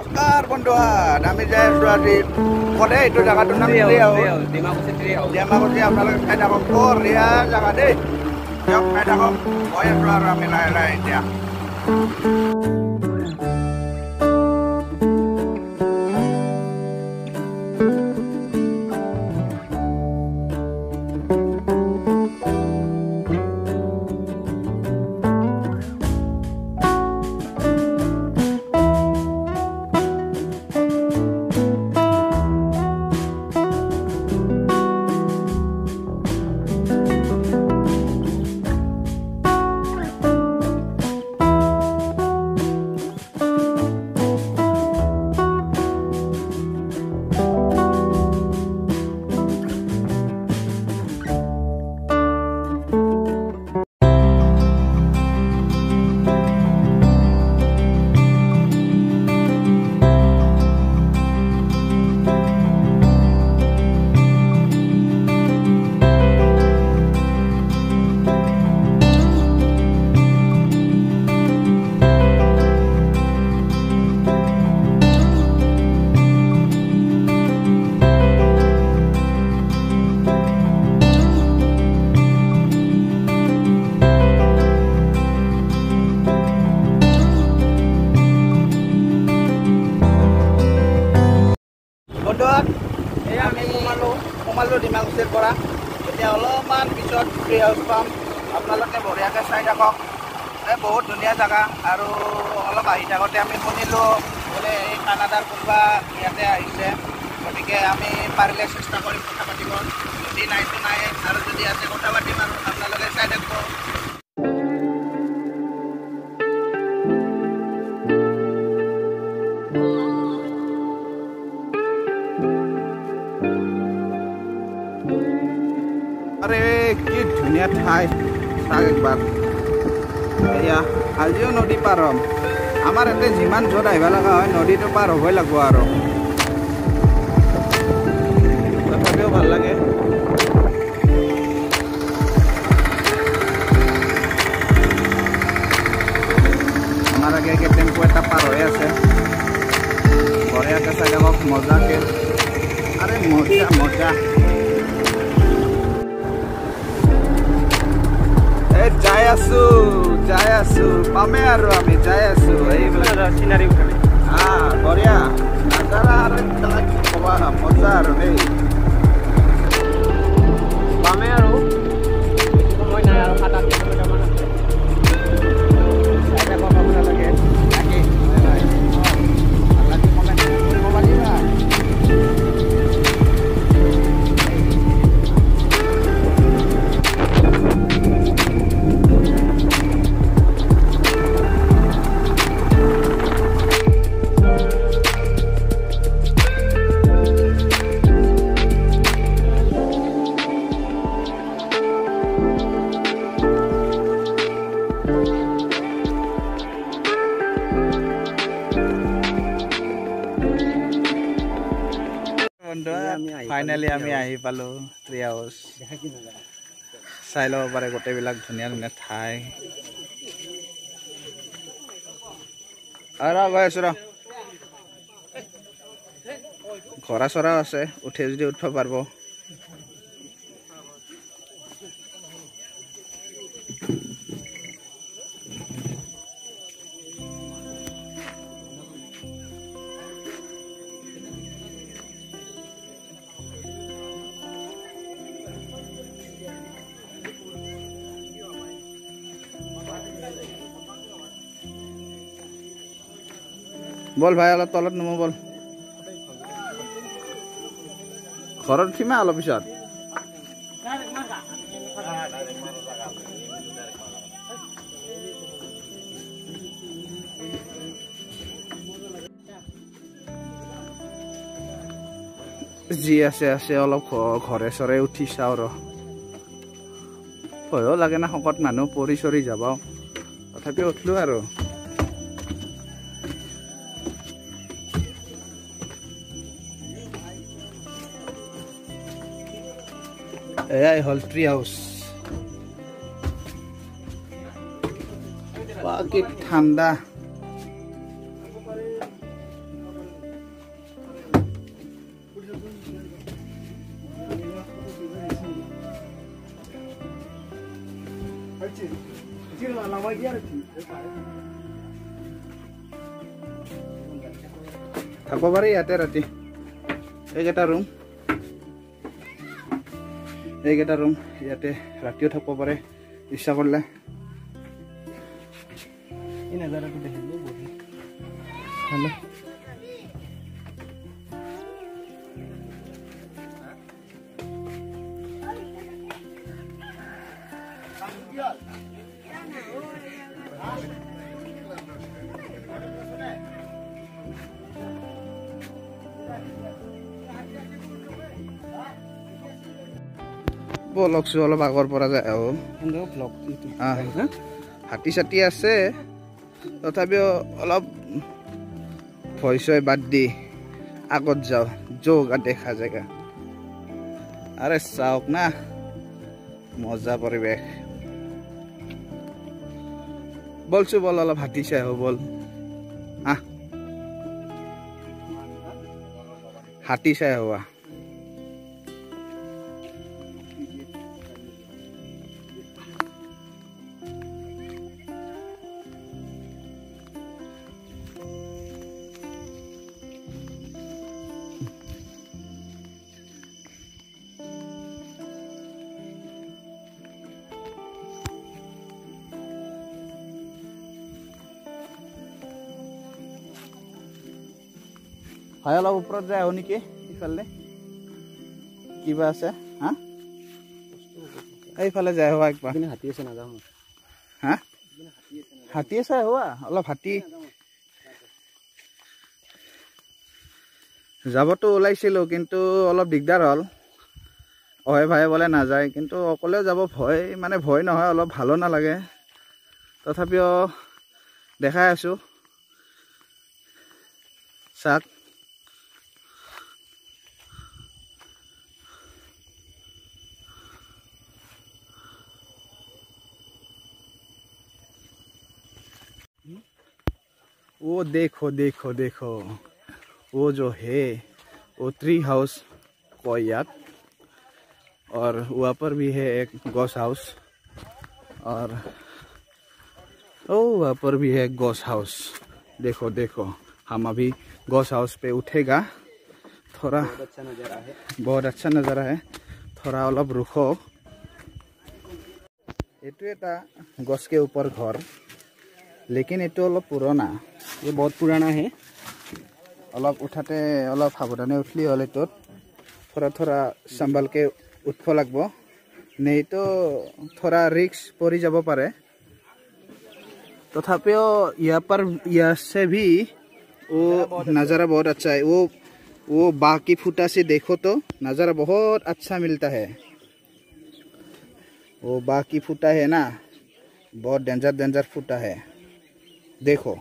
নমস্কাৰ বন্ধুহাত আমি যাই আছোঁ আজি ক'লে এইটো জেগাটোৰ নাম ডিমাকুচি আপোনালোকে খাই থাকক বঢ়িয়া জেগা দেই দিয়ক খাই থাকক গৈ আছোঁ আৰু আমি লাহে লাহে এতিয়া আমি সোমালোঁ ডিমাকুচিৰ পৰা এতিয়া অলপমান পিছত ট্ৰি হাউচ পাম আপোনালোকে বঢ়িয়াকৈ চাই থাকক বহুত ধুনীয়া জেগা আৰু অলপ আহি থাকোঁতে আমি শুনিলোঁ বোলে এই কানাডাৰ কোনোবা ইয়াতে আহিছে গতিকে আমি পাৰিলে চেষ্টা কৰিম কথা পাতিব যদি নাইতো নাই আৰু যদি আছে কথা পাতিম আৰু আপোনালোকে চাই থাকিব अरे कि धुनिया ठाई चाक एकबार एया आजिओ नदी पार हम आमार एते जिमान जोर आइबा लगा হয় नदीটো पार হবই লাগব আৰু তথাপিও ভাল লাগে আমার আগে কে টেম্পো এটা পার হয়ে আছে বঢ়িয়াকে চাই যাওক মজাকে আরে মজা মজা যাই আছো পামে আৰু আমি যাই আছো এইবিলাক চিনাৰী উঠালে বঢ়িয়া নাজাৰা আৰু ক'বা মজা আৰু দেই পামে আৰু সময় নাই আৰু 7-8 কিলোমিটাৰমান আছে চাই থাকক আপোনালোকে বাকী কমেণ্ট কৰিব পাৰিবা ফাইনালি আমি আহি পালো ট্ৰি হাউচ চাই ল'ব পাৰে গোটেইবিলাক ধুনীয়া ধুনীয়া ঠাই আৰু গৈ আছো ৰ ঘোঁৰা চৰাও আছে উঠে যদি উঠিব পাৰিব বল ভাই অলপ তলত নমো বল ঘৰত উঠিমা অলপ পিছত যি আছে আছে অলপ ঘৰে চৰে উঠি চাওঁ ৰ ভয়ো লাগে না শকত মানুহ পৰি চৰি যাব তথাপি উঠলো আৰু এয়াই হল ট্ৰি হাউচ কি ঠান্ডা থাকিব পাৰি ইয়াতে ৰাতি এইকেইটা ৰুম ইয়াতে ৰাতিও থাকিব পাৰে ইচ্ছা কৰিলে এই নজাৰাটো দেখিব বহি হেল্ল' বলকচো অলপ আগৰ পৰা যায় হাতী চাতি আছে তথাপিও অলপ ভয় চয় বাদ দি আগত যাওঁ যোগা দেখা জেগা আৰে চাওক না মজা পৰিৱেশ বলছো বল অলপ হাতী চাই আহো বল হাতী চাই হোৱা হয় অলপ ওপৰত যায় আহো নেকি ইফালে কিবা আছে হা এইফালে যায় হোৱা একবাৰ হাতী আছে নাযাওঁ হা হাতী আছে হোৱা অলপ হাতী যাবতো ওলাইছিলোঁ কিন্তু অলপ দিগদাৰ হ'ল হয় ভাই বোলে নাযায় কিন্তু অকলেও যাব ভয় মানে ভয় নহয় অলপ ভালো নালাগে তথাপিও দেখাই আছোঁ চাক वो देखो देखो देखो वो जो है वो ट्री हाउस कोयत और वहाँ पर भी है एक गॉस हाउस और ओ वहाँ पर भी है गॉस हाउस देखो देखो हम अभी गॉस हाउस पे उठेगा थोड़ा बहुत अच्छा नज़ारा है थोड़ा अलग रुको ये गॉस के ऊपर घर लेकिन ये अलग पुराना ये बहुत पुराना है अलग उठाते अलग सावधाने उठली हल थोड़ा थोड़ा संभाल के उठब लग नहीं तो थोड़ा रिक्स पड़ी যাব पारे तथापिओ यहाँ से भी वो नज़ारा बहुत अच्छा है वो बाकी फुटा से देखो तो नज़ारा बहुत अच्छा मिलता है वो बाकी फुटा है ना बहुत डेंजर फुटा है देखो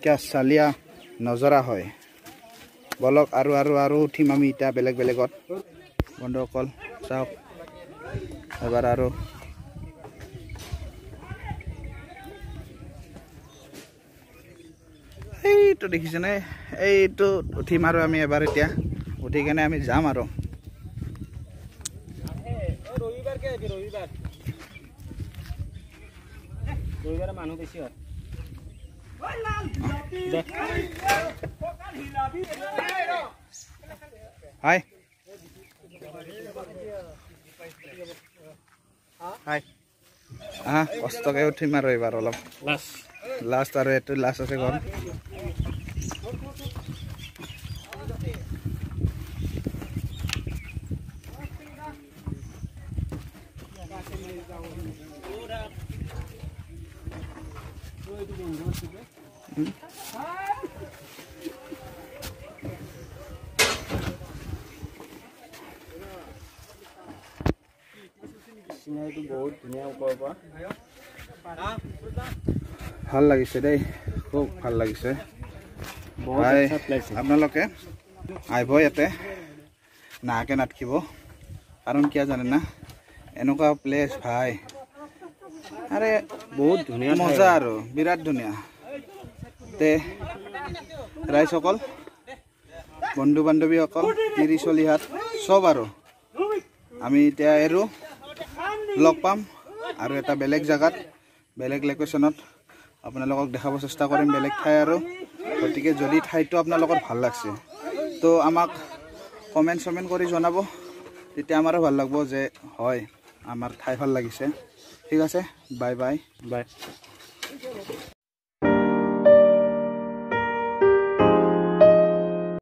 क्या सालिया नजरा है बलक आरो उठिम आमी इटा बेलेग बेलेगत बंधुসকল চাওক এবাৰ আৰু এইটো দেখিছেনে এইটো উঠিম আৰু আমি এবাৰ এতিয়া উঠি কেনে আমি যাম আৰু ৰবিবাৰ মানুহ বেছি হয় हाय हाय हाँ कष्ट के उठिम और एबार अलग लास्ट और ये लास्ट आछे घर बहुत धुनिया ভাল লাগিছে দেই খুব ভাল লাগিছে আপোনালোকে আহিব ইয়াতে নাকে নাটকিব কাৰণ কিয় জানে না এনেকুৱা প্লেস ভাই আৰে বহুত ধুনিয়া মজা আৰু বিৰাট ধুনিয়া তে ৰাইজ সকল বন্ধু বান্ধৱী সকল তিৰি চলিহাত সব আৰু আমি এতিয়া এৰো লগ পাম আৰু এটা বেলেগ জায়গাত বেলেগ লোকেশ্যনত আপোনালোকক দেখাব চেষ্টা কৰিম, বেলেগ ঠাই আৰু। গতিকে যদি ঠাইটো আপোনালোকৰ ভাল লাগছে তো আমাক কমেণ্ট কৰি জনাব, তেতিয়া আমাৰো ভাল লাগব যে হয় আমাৰ ঠাই ভাল লাগিছে। ঠিক আছে, বাই বাই।